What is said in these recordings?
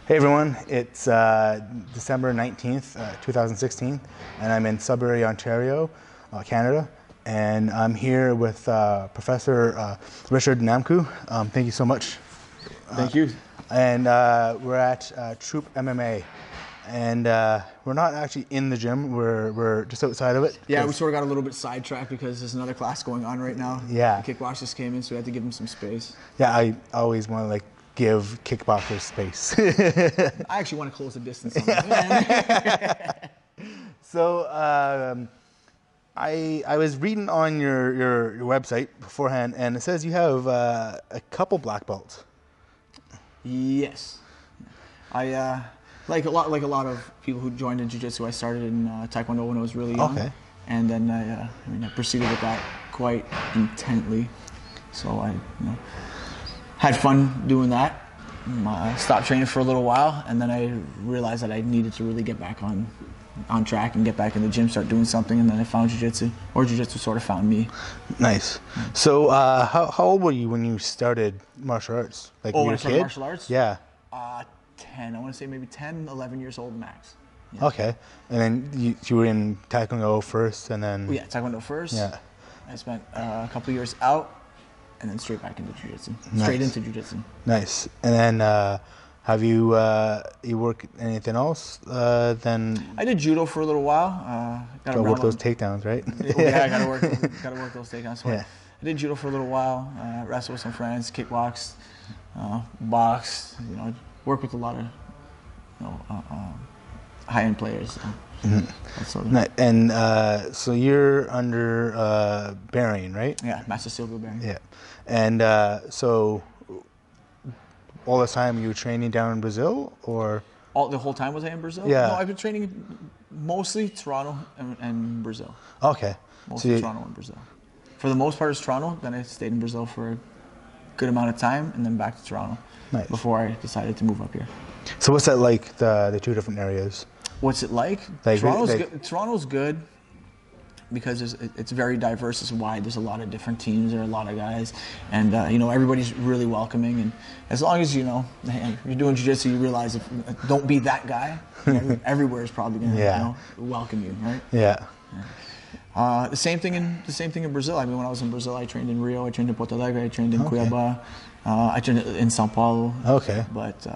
Hey everyone, it's December 19th, 2016, and I'm in Sudbury, Ontario, Canada, and I'm here with Professor Richard Nancoo. Thank you so much. Thank you. And we're at Troop MMA, and we're not actually in the gym, we're just outside of it. Yeah, we sort of got a little bit sidetracked because there's another class going on right now. Yeah. The kickbox just came in, so we had to give him some space. Yeah, I always want to give kickboxers space. I actually want to close the distance on that. So I was reading on your website beforehand, and it says you have a couple black belts. Yes, I like a lot of people who joined in jiu-jitsu. I started in Taekwondo when I was really young, okay. And then I proceeded with that quite intently. So I had fun doing that. Stopped training for a little while, and then I realized that I needed to really get back on track and get back in the gym, start doing something, and then I found jiu-jitsu, or jiu-jitsu sort of found me. Nice. So how old were you when you started martial arts? Like when I started martial arts? Yeah. 10. I want to say maybe 10, 11 years old max. Yeah. Okay. And then you were in Taekwondo first, and then... Yeah, Taekwondo first. Yeah. I spent a couple of years out, and then straight back into jiu-jitsu. Nice. Straight into jiu-jitsu. Nice. And then have you worked anything else then? I did judo for a little while. Gotta work those takedowns, right? Yeah, I gotta work those takedowns. So yeah. I did judo for a little while. Wrestled with some friends, kickboxed, boxed. Worked with a lot of high-end players. So that sort of. And so you're under Behring, right? Yeah, Master Sylvio Behring. Yeah. And so all this time you were training down in Brazil, or? The whole time was I in Brazil? Yeah. No, I've been training mostly Toronto and Brazil. Okay. Mostly Toronto and Brazil. For the most part, it's Toronto. Then I stayed in Brazil for a good amount of time, and then back to Toronto. Nice. Before I decided to move up here. So what's that like, the two different areas? What's it like? Toronto's good because it's very diverse. It's wide. There's a lot of different teams. There are a lot of guys, and everybody's really welcoming. And as long as you're doing jiu-jitsu, you realize don't be that guy. Everywhere is probably going to welcome you, right? Yeah. The same thing in Brazil. I mean, when I was in Brazil, I trained in Rio, I trained in Porto Alegre, I trained in Cuiabá, I trained in São Paulo. Okay. But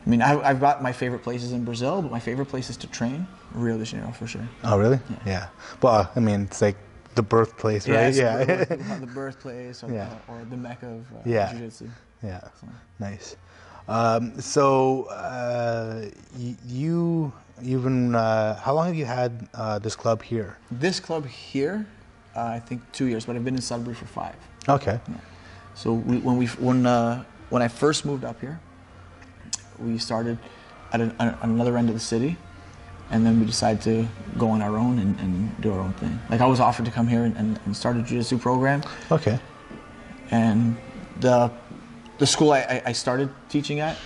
I've got my favorite places in Brazil, but my favorite places to train, Rio de Janeiro for sure. Oh, really? Yeah. Well, it's like the birthplace, right? Yeah. The birthplace or the mecca of jiu-jitsu. Yeah. So. Nice. You've been, how long have you had this club here? This club here, I think 2 years, but I've been in Sudbury for 5. Okay. Yeah. So when I first moved up here, we started at another end of the city, and then we decided to go on our own and do our own thing. Like I was offered to come here and start a jiu-jitsu program. Okay. And the school I started teaching at,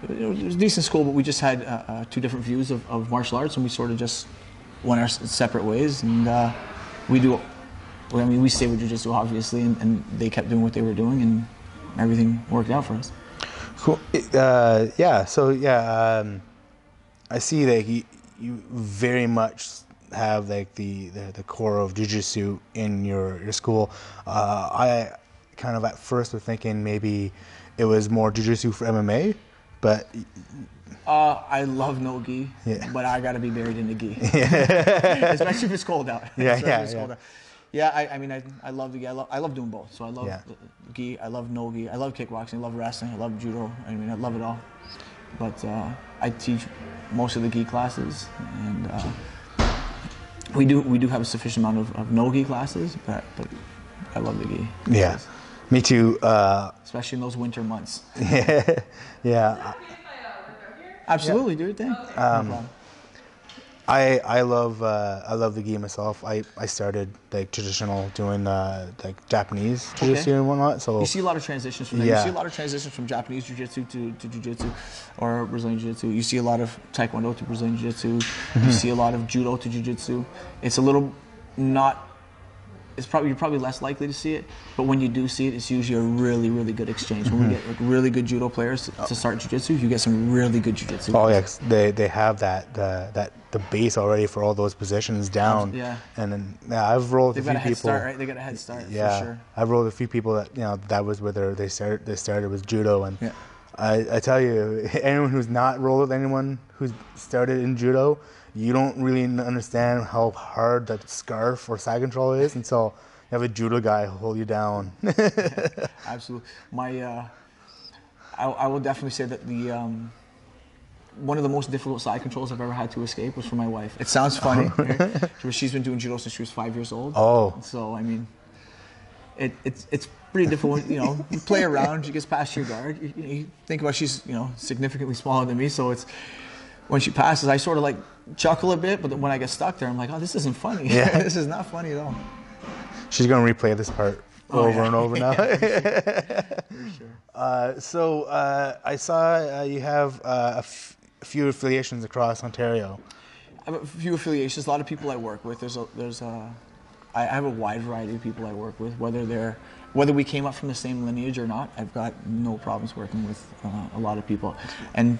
it was a decent school, but we just had two different views of martial arts, and we sort of just went our separate ways. And we stayed with jiu-jitsu obviously, and they kept doing what they were doing, and everything worked out for us. Cool. Yeah. So I see that you very much have like the core of jiu-jitsu in your school. I kind of at first was thinking maybe it was more jiu-jitsu for MMA, but I love no gi, but I gotta be buried in the gi, especially if it's cold out. Yeah, I love the gi. I love doing both. So I love the gi. I love no gi. I love kickboxing. I love wrestling. I love judo. I love it all. But I teach most of the gi classes, and we do have a sufficient amount of no gi classes. But I love the gi. Yeah, me too. Especially in those winter months. Yeah. Absolutely, do your thing. No problem. I love the gi myself. I started like traditional doing like Japanese jiu-jitsu and whatnot. So you see a lot of transitions from that. You see a lot of transitions from Japanese jiu-jitsu to jiu-jitsu or Brazilian jiu-jitsu. You see a lot of Taekwondo to Brazilian jiu-jitsu. You see a lot of judo to jiu-jitsu. It's a little not you're probably less likely to see it, but when you do see it, it's usually a really, really good exchange. When we get like really good judo players to start jiu-jitsu, you get some really good jiu-jitsu. Oh yeah, they have the base already for all those positions down. Yeah. And then I've rolled They've a few got a head people. start, right? They got a head start. Yeah, for sure. I've rolled a few people that that was where they started with judo, and yeah. I tell you, anyone who's not rolled with anyone who's started in judo, you don't really understand how hard that scarf or side control is until you have a judo guy hold you down. Absolutely. I will definitely say that one of the most difficult side controls I've ever had to escape was from my wife. It sounds funny. Right? She's been doing judo since she was 5 years old. Oh. So, I mean, it's pretty difficult. You play around, she gets past your guard. You think about she's, significantly smaller than me, so it's, when she passes, I sort of like chuckle a bit, but then when I get stuck there, I'm like, oh, this isn't funny. Yeah. This is not funny at all. She's going to replay this part over and over now. For sure. So I saw you have a few affiliations across Ontario. I have a few affiliations. A lot of people I work with. I have a wide variety of people I work with. Whether we came up from the same lineage or not, I've got no problems working with a lot of people. And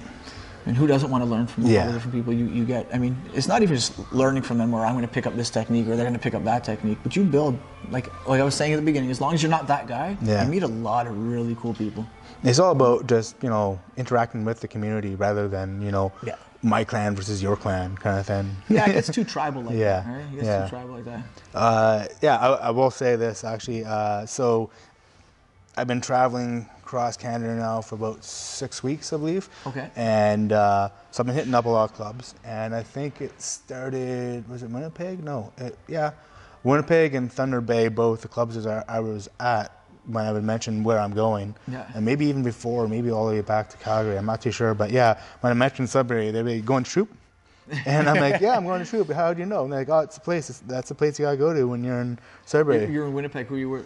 who doesn't want to learn from a lot of different people you get? I mean, it's not even just learning from them, or I'm going to pick up this technique, or they're going to pick up that technique. But you build, like I was saying at the beginning, as long as you're not that guy, you meet a lot of really cool people. It's all about just, interacting with the community rather than, my clan versus your clan kind of thing. Yeah, it gets too tribal like that, right? It gets too tribal like that. I will say this, actually. So I've been traveling across Canada now for about 6 weeks, I believe. Okay. And so I've been hitting up a lot of clubs. And I think it started, was it Winnipeg? No. Winnipeg and Thunder Bay, both the clubs I was at when I would mention where I'm going. Yeah. And maybe even before, maybe all the way back to Calgary. I'm not too sure. But yeah, when I mentioned Sudbury, they'd be going to Troop. And I'm like, yeah, I'm going to Troop. How do you know? And they're like, oh, it's a place. That's the place you got to go to when you're in Sudbury. You're in Winnipeg. Who you were?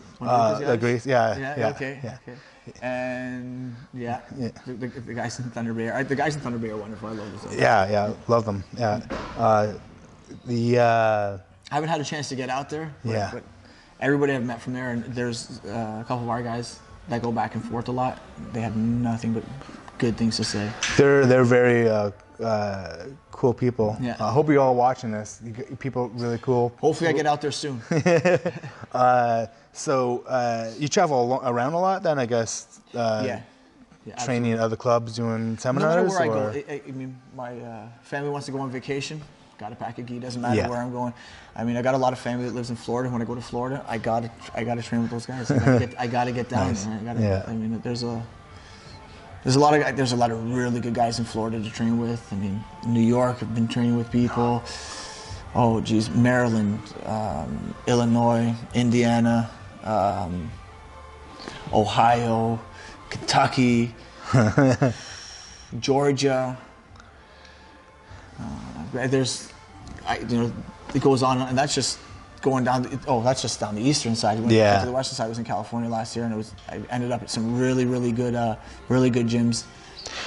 Grace. Yeah. Okay. And the guys in Thunder Bay. The guys in Thunder Bay are wonderful. I love them. Yeah, love them. Yeah. I haven't had a chance to get out there. But everybody I've met from there, and there's a couple of our guys that go back and forth a lot. They have nothing but good things to say. They're very cool people. Yeah. I hope you're all watching this. People really cool. Hopefully I get out there soon. So you travel around a lot then, I guess? Training at other clubs, doing seminars? No matter where I go. I mean, my family wants to go on vacation. Got to pack a gi. Doesn't matter where I'm going. I mean, I got a lot of family that lives in Florida. When I go to Florida, I gotta train with those guys. I gotta get down there. I mean, there's a lot of really good guys in Florida to train with. I mean, New York, I've been training with people. Oh, geez, Maryland, Illinois, Indiana, Ohio, Kentucky, Georgia. It goes on, and that's just going down. That's just down the eastern side. To the western side, I was in California last year, and I ended up at some really good gyms.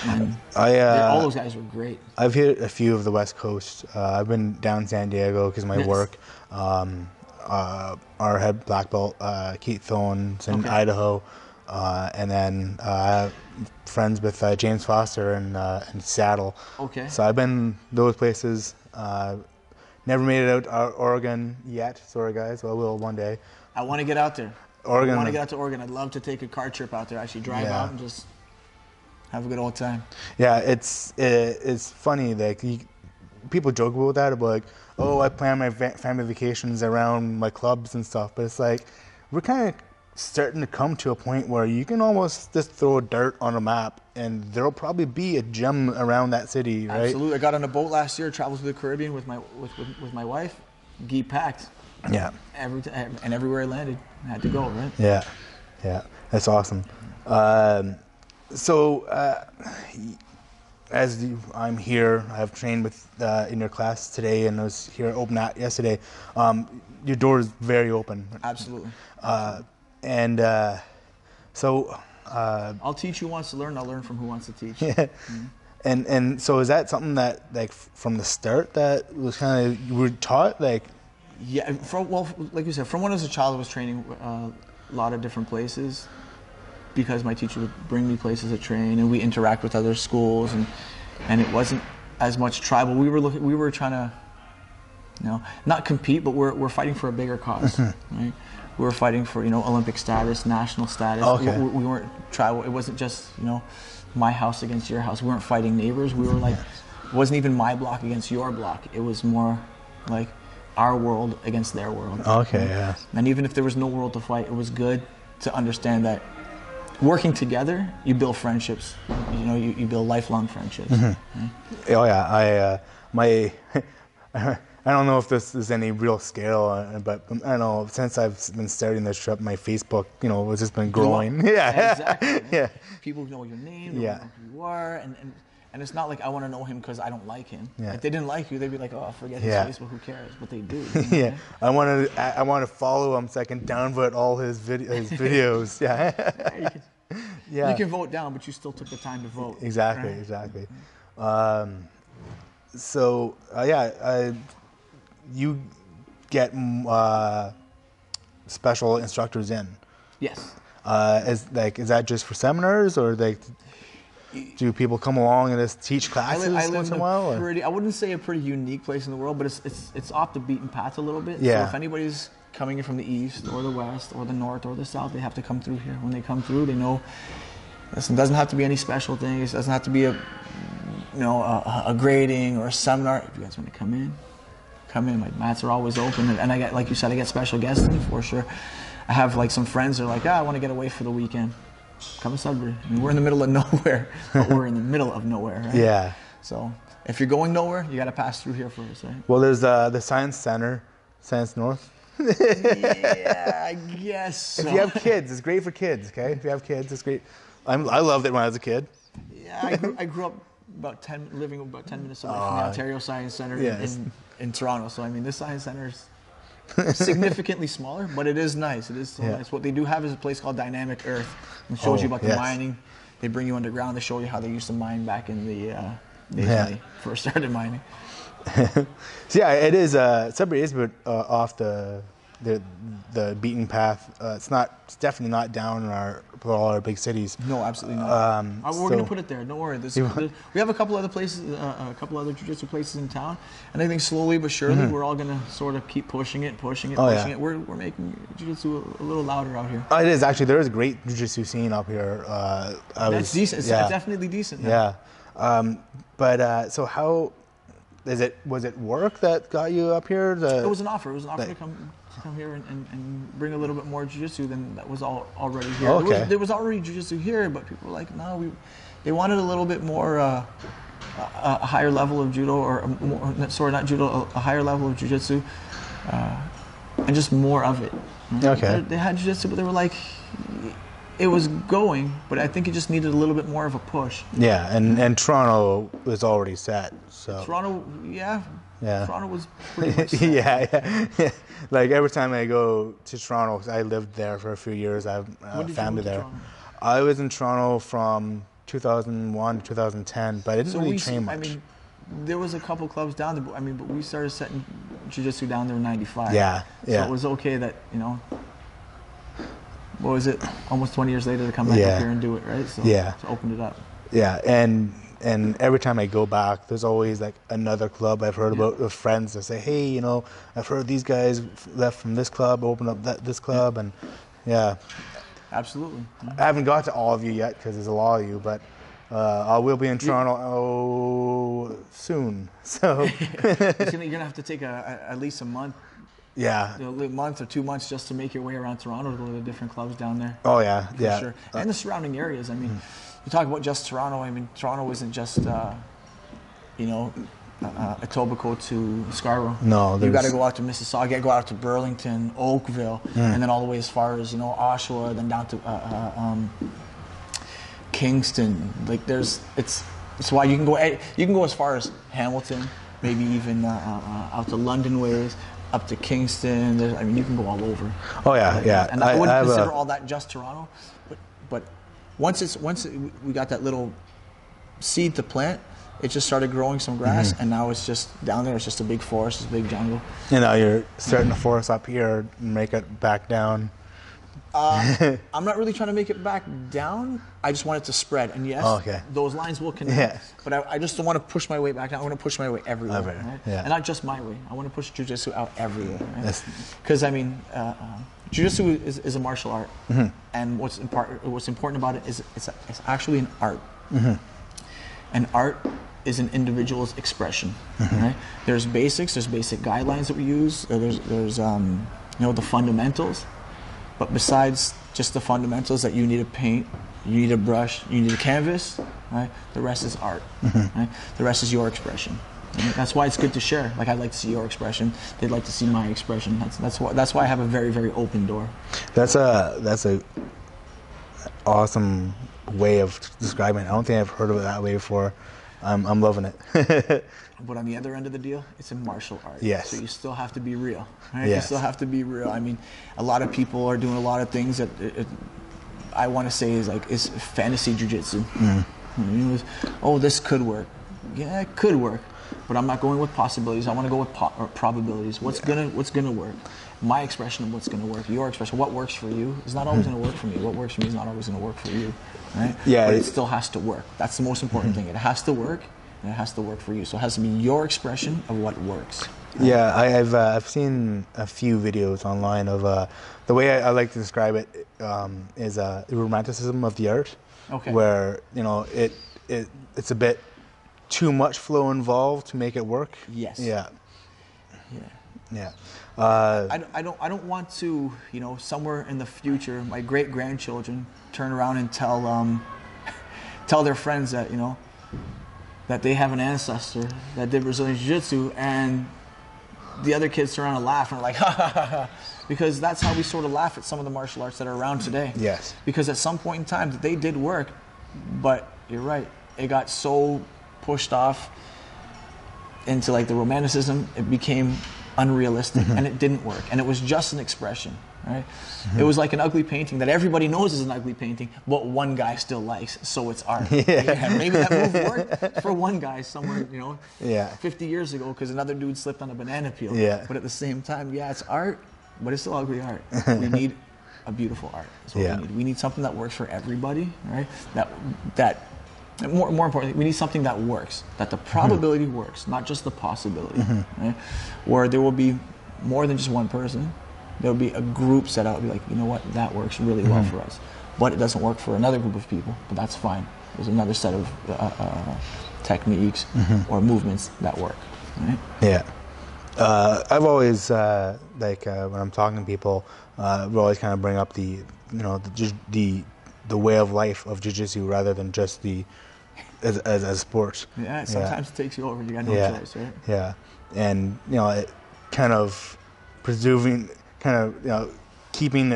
And all those guys were great. I've hit a few of the West Coast. I've been down San Diego because of my work. Our head black belt, Kieth Owen's in Idaho, and then friends with James Foster in Seattle. Okay. So I've been those places. Never made it out Oregon yet. Sorry, guys. Well, I will one day. I want to get out there. Oregon. I want to get out to Oregon. I'd love to take a car trip out there. Actually, drive out and just have a good old time. Yeah, it's funny. Like people joke about that. About like, oh, I plan my family vacations around my clubs and stuff. But it's like we're kind of starting to come to a point where you can almost just throw dirt on a map and there'll probably be a gym around that city, right? Absolutely. I got on a boat last year, traveled to the Caribbean with my wife, gi packed. Yeah. And everywhere I landed, I had to go, right? Yeah, that's awesome. As I'm here, I've trained with in your class today, and I was here at Open At yesterday. Your door is very open. Absolutely. I'll teach who wants to learn. I'll learn from who wants to teach. Yeah. Mm-hmm. And so is that something that, like, from the start, that was kind of you were taught, like, Yeah, like you said, from when I was a child, I was training a lot of different places because my teacher would bring me places to train, and we interact with other schools, and it wasn't as much tribal. We were trying to, not compete, but we're fighting for a bigger cause, right? We were fighting for Olympic status, national status. Okay. We weren't tribal. It wasn't just my house against your house. We weren't fighting neighbors. We were like, it wasn't even my block against your block. It was more like our world against their world. Okay, yeah. And even if there was no world to fight, it was good to understand that working together, you build friendships. You build lifelong friendships. Right? Oh yeah, I don't know if this is any real scale, but I don't know, since I've been starting this trip, my Facebook, has just been growing. Yeah, exactly. Yeah. People know your name, they know who you are, and it's not like I want to know him because I don't like him. Yeah. If they didn't like you, they'd be like, oh, forget his Facebook, who cares? But they do. Yeah, I want to follow him so I can downvote all his videos. Yeah. You can vote down, but you still took the time to vote. Exactly, right? Exactly. You get special instructors in. Yes. Is that just for seminars, or do people come along and just teach classes once in a while? I wouldn't say a pretty unique place in the world, but it's off the beaten path a little bit. Yeah. So if anybody's coming in from the east or the west or the north or the south, they have to come through here. When they come through, they know it doesn't have to be any special things. It doesn't have to be a grading or a seminar. If you guys want to come in. My mats are always open, and I get, like you said, I get special guests in for sure. I have like some friends that are like, I want to get away for the weekend. Come to Sudbury. I mean, we're in the middle of nowhere, but we're in the middle of nowhere, right? Yeah. So if you're going nowhere, you got to pass through here first, right? Well, there's the Science Center, Science North. Yeah, I guess so. If you have kids, it's great for kids, okay? If you have kids, it's great. I loved it when I was a kid. Yeah, I grew up living about 10 minutes away from the Ontario Science Center in Toronto. So, I mean, this Science Center is significantly smaller, but it is nice. It is so nice. What they do have is a place called Dynamic Earth. It shows you about the mining. They bring you underground. They show you how they used to mine back in the days when they first started mining. So, yeah, it is. Sudbury is a bit off the beaten path. It's definitely not down in all our big cities. No, absolutely not. We're going to put it there. Don't worry. We have a couple other places, a couple other jiu-jitsu places in town, and I think slowly but surely we're all going to sort of keep pushing it. We're making jiu-jitsu a little louder out here. It is actually. There is a great jiu-jitsu scene up here. That's decent. It's definitely decent. Yeah. So how? Was it work that got you up here? It was an offer. It was an offer to come here and bring a little bit more jiu-jitsu than that was already here. Okay. There was already jiu-jitsu here, but people were like, no, they wanted a little bit more, a higher level of judo, or not judo, a higher level of jiu-jitsu, and just more of it. Okay. They had jiu-jitsu, but they were like, it was going, but I think it just needed a little bit more of a push. Yeah, and Toronto was already set. So Toronto, Toronto was pretty much set. Yeah. Like every time I go to Toronto, 'cause I lived there for a few years. I have family there. I was in Toronto from 2001 to 2010, but I didn't really train much. I mean, there was a couple clubs down there. I mean, but we started setting jiu-jitsu down there in '95. Yeah. So it was okay that what was it? Almost 20 years later to come back up here and do it, right? So to open it up. Yeah, and every time I go back, there's always like another club I've heard about with friends that say, hey, I've heard these guys left from this club, opened up this club, and Absolutely. I haven't got to all of you yet because there's a lot of you, but I will be in Toronto soon. So you're gonna have to take at least a month. Yeah. A month or 2 months just to make your way around Toronto to go to the different clubs down there. Oh yeah, for sure. And the surrounding areas. I mean, you talk about just Toronto. I mean, Toronto isn't just Etobicoke to Scarborough. No, you got to go out to Mississauga, go out to Burlington, Oakville, and then all the way as far as Oshawa, then down to Kingston. Like it's why you can go as far as Hamilton, maybe even out to London ways. Up to Kingston. I mean, you can go all over. Oh yeah. And I wouldn't consider all that just Toronto, but once we got that little seed to plant, it just started growing some grass, and now it's just down there. It's just a big forest, it's a big jungle. You know, you're starting the forest up here and make it back down. I'm not really trying to make it back down. I just want it to spread. And yes, those lines will connect. But I just don't want to push my way back down. I want to push my way everywhere. Right? Yeah. And not just my way. I want to push jiu-jitsu out everywhere. Because, I mean, jiu-jitsu is a martial art. And what's important about it is it's actually an art. And art is an individual's expression. Right? There's basics. There's basic guidelines that we use. There's you know, the fundamentals. But besides just the fundamentals that you need to paint, you need a brush, you need a canvas, right? The rest is art. Right? The rest is your expression. Right? That's why it's good to share. Like, I'd like to see your expression. They'd like to see my expression. That's why I have a very, very open door. That's a awesome way of describing it. I don't think I've heard of it that way before. I'm loving it. But on the other end of the deal, it's a martial art. Yes. So you still have to be real. Right? Yes. You still have to be real. I mean, a lot of people are doing a lot of things that I want to say is fantasy jiu-jitsu. You know, oh, this could work. Yeah, it could work. But I'm not going with possibilities. I want to go with probabilities. What's gonna work? My expression of what's gonna work. Your expression. What works for you is not always gonna work for me. What works for me is not always gonna work for you. Right? Yeah. But it still has to work. That's the most important thing. It has to work. And it has to work for you. So it has to be your expression of what works. Yeah, I've seen a few videos online of the way I like to describe it is the romanticism of the art. Okay. Where, you know, it's a bit too much flow involved to make it work. Yes. Yeah. Yeah. Yeah. I don't want to, you know, somewhere in the future, my great grandchildren turn around and tell their friends that, you know, that they have an ancestor that did Brazilian Jiu-Jitsu, and the other kids turn around and laugh and are like, ha ha ha ha. Because that's how we sort of laugh at some of the martial arts that are around today. Yes. Because at some point in time, they did work, but you're right, it got so pushed off into like the romanticism, it became unrealistic, and it didn't work. And it was just an expression. Right? It was like an ugly painting that everybody knows is an ugly painting, but one guy still likes, so it's art. Yeah, maybe that move worked for one guy somewhere, you know, 50 years ago because another dude slipped on a banana peel. Yeah. But at the same time, yeah, it's art, but it's still ugly art. We need a beautiful art. That's what we need. We need something that works for everybody, right? That more importantly, we need something that works, that the probability works, not just the possibility, right? Where there will be more than just one person. There'll be a group set out, be like, you know what, that works really well for us. But it doesn't work for another group of people, but that's fine. There's another set of techniques or movements that work, right? Yeah. I've always, when I'm talking to people, we always kind of bring up the way of life of jiu-jitsu rather than just as a sport. Yeah, sometimes it takes you over. You got no choice, right? Yeah. And, you know, it kind of presuming, keeping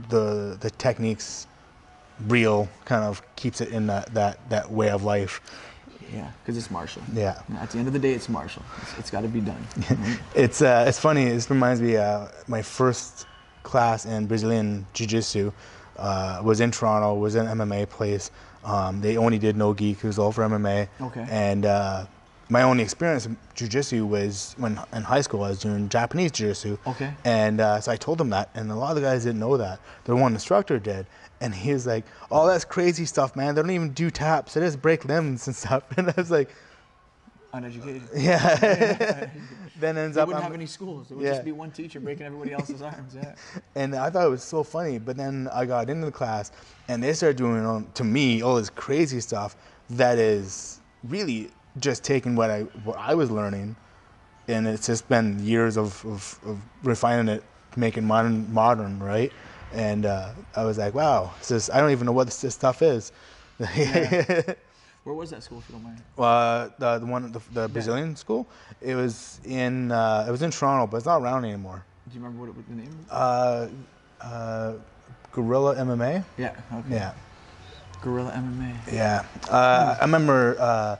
the techniques real, kind of keeps it in that way of life. Yeah, because it's martial. Yeah. At the end of the day, it's martial. It's got to be done. Right? It's funny. This reminds me. My first class in Brazilian Jiu-Jitsu was in Toronto. Was an MMA place. They only did no gi. It was all for MMA. Okay. And my only experience in jiu-jitsu was when in high school I was doing Japanese jiu-jitsu. Okay. And so I told them that, and a lot of the guys didn't know that. The one instructor did, and he was like, "Oh, that's crazy stuff, man. They don't even do taps. They just break limbs and stuff." And I was like, uneducated. Yeah. Then ends they up. wouldn't have any schools. It would just be one teacher breaking everybody else's arms. Yeah. And I thought it was so funny. But then I got into the class, and they started doing, to me, all this crazy stuff that is really just taking what I was learning, and it's just been years of refining it, making modern, right? And I was like, wow, I don't even know what this stuff is. Yeah. Where was that school, if you don't mind? The Brazilian school. It was in Toronto, but it's not around anymore. Do you remember what the name was? Guerrilla MMA. Yeah. Okay. Yeah. Guerrilla MMA. Yeah. I remember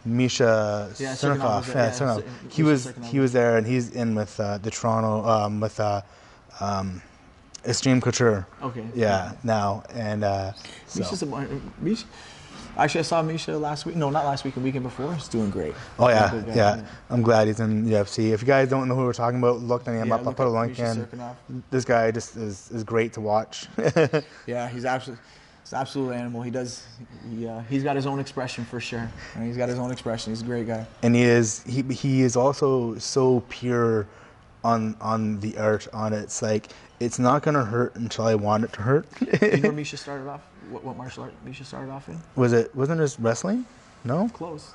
Misha Cirkunov. Cirkunov. He was there, and he's in with the Toronto with Extreme Couture. Okay. Yeah. Now and Misha's Actually, I saw Misha last week. No, not last week. The weekend before. He's doing great. Oh yeah. I'm glad he's in UFC. If you guys don't know who we're talking about, look him up. I'll put a link in. This guy just is great to watch. Yeah, he's an absolute animal. He's got his own expression for sure. Right? He's got his own expression. He's a great guy. And he is also so pure on the art on it. It's like, it's not gonna hurt until I want it to hurt. You know where Misha started off? What martial art Misha started off in? Wasn't it wrestling? No? Close.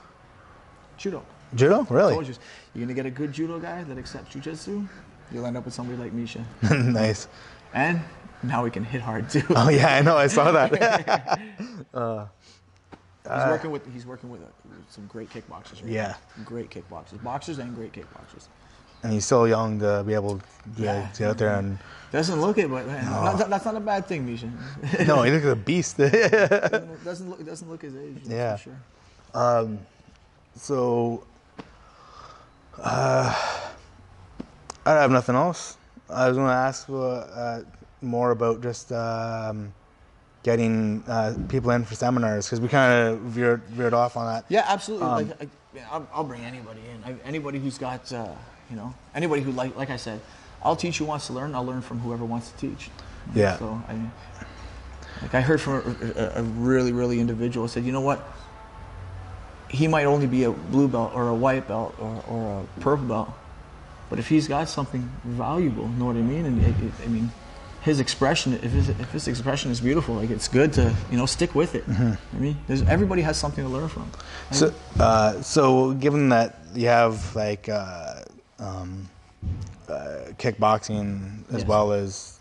Judo. Judo? Really? I told you, you're gonna get a good judo guy that accepts jiu-jitsu, you'll end up with somebody like Misha. Nice. And now he can hit hard too. Oh yeah, I know. I saw that. He's working with some great kickboxers. Right Yeah. now. Great kickboxers, boxers and great kickboxers. And he's so young to be able to get out there and. Doesn't look it, but man, that's not a bad thing, Misha. No, he looks like a beast. doesn't look his age. Yeah. For sure. So, I have nothing else. I was going to ask more about just getting people in for seminars, because we kind of veered off on that. Yeah, absolutely. I'll bring anybody in. Anybody who's got, anybody who like I said, I'll teach who wants to learn. I'll learn from whoever wants to teach. Yeah. So I heard from a really individual who said, you know what? He might only be a blue belt or a white belt or a purple belt, but if he's got something valuable, you know what I mean? And his expression, if his expression is beautiful, like, it's good to stick with it. Mm-hmm. I mean, everybody has something to learn from. So given that you have like kickboxing as well as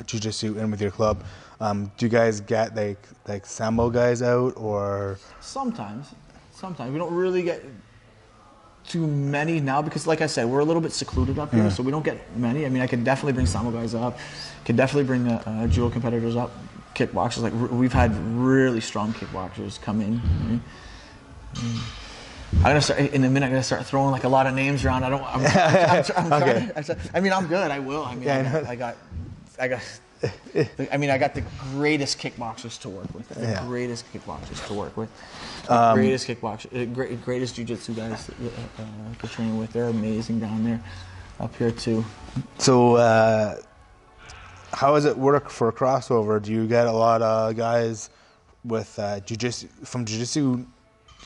jiu-jitsu in with your club, do you guys get like sambo guys out, or? Sometimes we don't really get too many now, because like I said, we're a little bit secluded up here, so we don't get many. I mean, I can definitely bring sambo guys up, can definitely bring judo competitors up, kickboxers. Like, we've had really strong kickboxers come in. Right? I'm gonna start in a minute. I'm gonna start throwing like a lot of names around. I'm okay. I mean, I'm good. I will. I mean, yeah, I got the greatest kickboxers to work with. Greatest kickboxers to work with. Greatest jiu-jitsu guys to train with. They're amazing down there, up here too. So, how does it work for crossover? Do you get a lot of guys with jiu-jitsu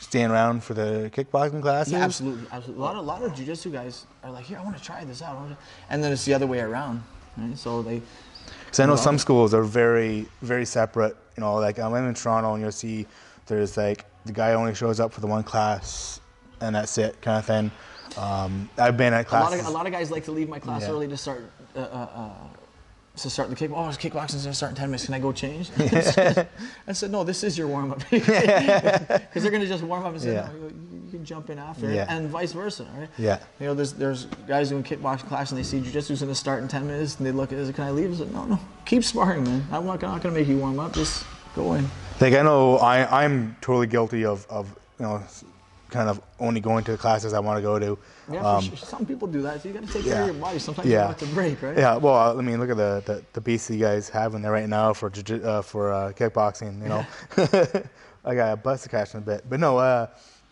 staying around for the kickboxing classes? Yeah, absolutely. A lot of jiu-jitsu guys are like, here, I want to try this out, and then it's the other way around, right? So they. Because I know some schools are very, very separate. Like, I'm in Toronto, and you'll see there's like the guy only shows up for the one class, and that's it, kind of thing. I've been at classes. A lot of guys like to leave my class early to start. To start the kickboxing's going to start in 10 minutes. Can I go change? I said, no, this is your warm-up. Because they're going to just warm up and say, no, you can jump in after. Yeah. And vice versa, right? Yeah. There's guys doing kickboxing class and they see jiu-jitsu's going to start in 10 minutes and they look at it, can I leave? I said, no, keep sparring, man. I'm not going to make you warm up. Just go in. Like, I know I'm totally guilty of kind of only going to the classes I want to go to. Yeah, for sure. Some people do that. So you got to take care of your body. Sometimes you want to break, right? Yeah. Well, I mean, look at the beasts you guys have in there right now for kickboxing. I got a bust to catch in a bit, but no.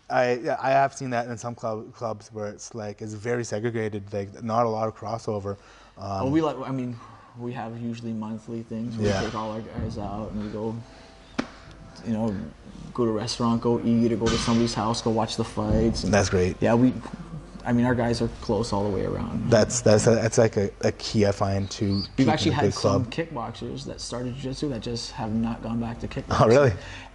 I have seen that in some clubs where it's like it's very segregated. Like, not a lot of crossover. We have usually monthly things where we take all our guys out and we go. Go to a restaurant, go eat, or go to somebody's house, go watch the fights. And that's great. Yeah, our guys are close all the way around. That's like a key I find to. We've actually had some kickboxers that started jiu-jitsu that just have not gone back to kickboxing. Oh, really?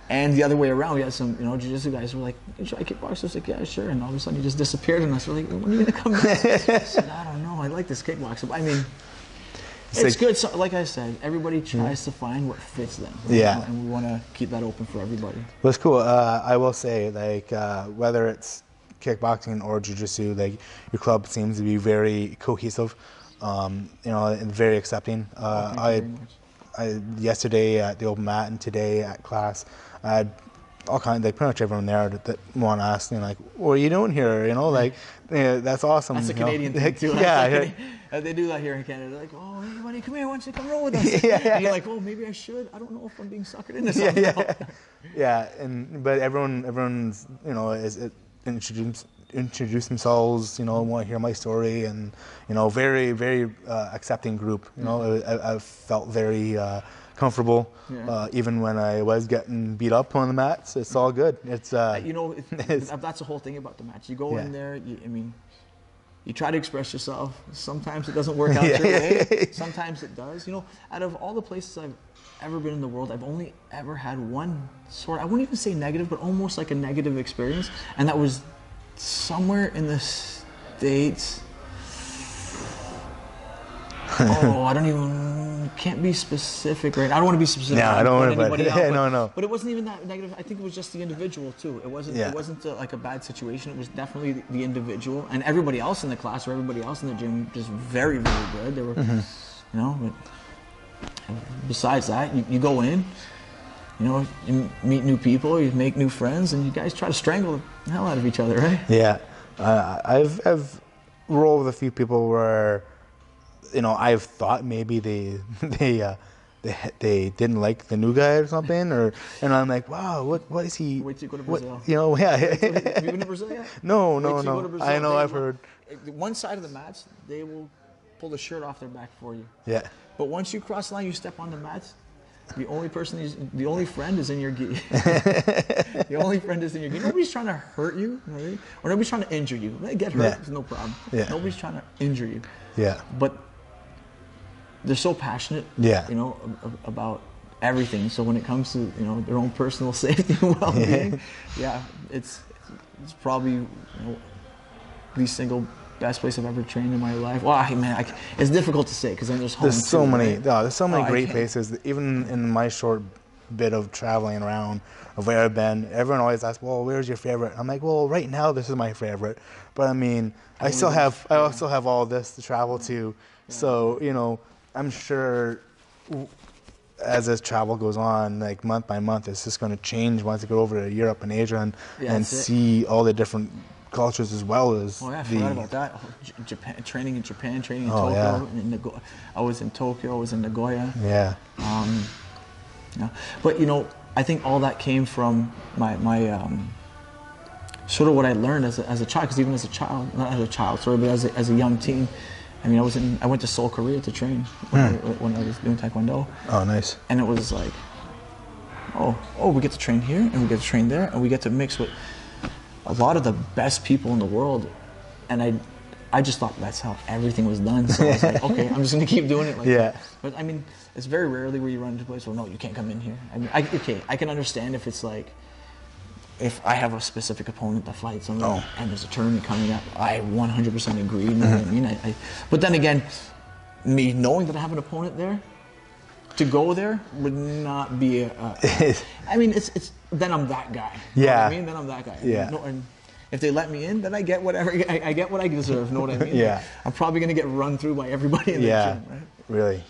And the other way around, we had some jiu-jitsu guys who were like, "You try kickboxing?" I was like, "Yeah, sure." And all of a sudden, he just disappeared, and us. We're like, "When are you gonna come back?" I said, "I don't know. I like this kickboxing." I mean. It's good. So, like I said, everybody tries to find what fits them. Yeah. And we want to keep that open for everybody. Well, it's cool. I will say, like, whether it's kickboxing or jiu-jitsu, like, your club seems to be very cohesive, and very accepting. Yesterday at the open mat and today at class, I had all kinds, like pretty much everyone there that want to ask me, like, what are you doing here? You know, like, that's awesome. That's a Canadian thing too. Yeah. They do that here in Canada. They're like, oh, hey buddy, come here, why don't you come roll with us? And you're like, oh, maybe I should. I don't know if I'm being suckered into something else. Yeah, but everyone's, you know, is introduce themselves, you know, want to hear my story, and, you know, very, very accepting group. You know, I felt very comfortable, even when I was getting beat up on the mats. It's all good. It's you know, that's the whole thing about the match. You go in there. You try to express yourself. Sometimes it doesn't work out your way. Sometimes it does. You know, out of all the places I've ever been in the world, I've only ever had one sort. I wouldn't even say negative, but almost like a negative experience, and that was somewhere in the States. Oh, I don't even, can't be specific right now. I don't want to be specific. Yeah, I don't want to, anybody but, out, no. But it wasn't even that negative. I think it was just the individual too. It wasn't like a bad situation. It was definitely the individual, and everybody else in the class or everybody else in the gym just very, very good. They were, you know, but besides that, you go in, you know, you meet new people, you make new friends, and you guys try to strangle the hell out of each other, right? Yeah. I've rolled with a few people where, you know, I've thought maybe they didn't like the new guy or something, and I'm like, wow, what is he? Wait till you go to Brazil. You know, yeah. Have you been to Brazil yet? No. I know, I've heard. One side of the mats, they will pull the shirt off their back for you. Yeah. But once you cross the line, you step on the mats. The only friend is in your gi. The only friend is in your gi. Nobody's trying to hurt you, right? Or nobody's trying to injure you. They get hurt, it's no problem. Yeah. Nobody's trying to injure you. Yeah. But they're so passionate, you know, about everything. So when it comes to, you know, their own personal safety and well-being, it's probably, you know, the single best place I've ever trained in my life. Well, man, it's difficult to say because then there's there's so many great places. Even in my short bit of traveling around of where I've been, everyone always asks, well, where's your favorite? I'm like, well, right now this is my favorite, but I mean, I also have all this to travel to. So, you know, I'm sure as this travel goes on, like month by month, it's just going to change once I go over to Europe and Asia and see all the different cultures as well as. Oh yeah, I forgot about that. Japan, training in Tokyo. Yeah. I was in Tokyo. I was in Nagoya. Yeah. But you know, I think all that came from my sort of what I learned as a child. Because even as a child, not as a child, sorry, but as a young teen, I mean, I went to Seoul, Korea to train when I was doing Taekwondo. Oh, nice. And it was like, oh, we get to train here and we get to train there and we get to mix with a lot of the best people in the world. And I just thought that's how everything was done. So I was like, okay, I'm just going to keep doing it like that. But I mean, it's very rarely where you run into a place where, no, you can't come in here. I mean, I can understand if it's like, if I have a specific opponent that fights and there's a tournament coming up, I 100% agree. You know what I mean? But then again, me knowing that I have an opponent there, to go there would not be I mean, it's then I'm that guy. You know what I mean? Then I'm that guy. Yeah. And if they let me in, then I get whatever I get what I deserve. Know what I mean? Yeah. I'm probably gonna get run through by everybody in the gym, right? Really.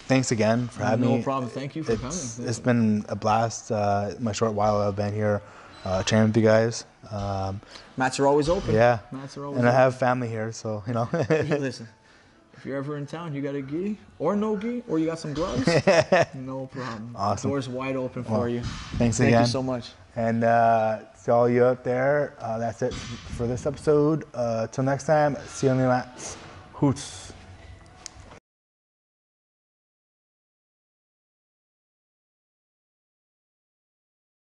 Thanks again for having me. No problem. Thank you for coming. It's been a blast. My short while I've been here training with you guys. Mats are always open. Yeah. Mats are always open. I have family here, so you know. Listen, if you're ever in town, you got a gi or no gi, or you got some gloves, no problem. Awesome. Door's wide open for you. Thanks again. Thank you so much. And to all you out there, that's it for this episode. Till next time, see you on the mats. Hoots.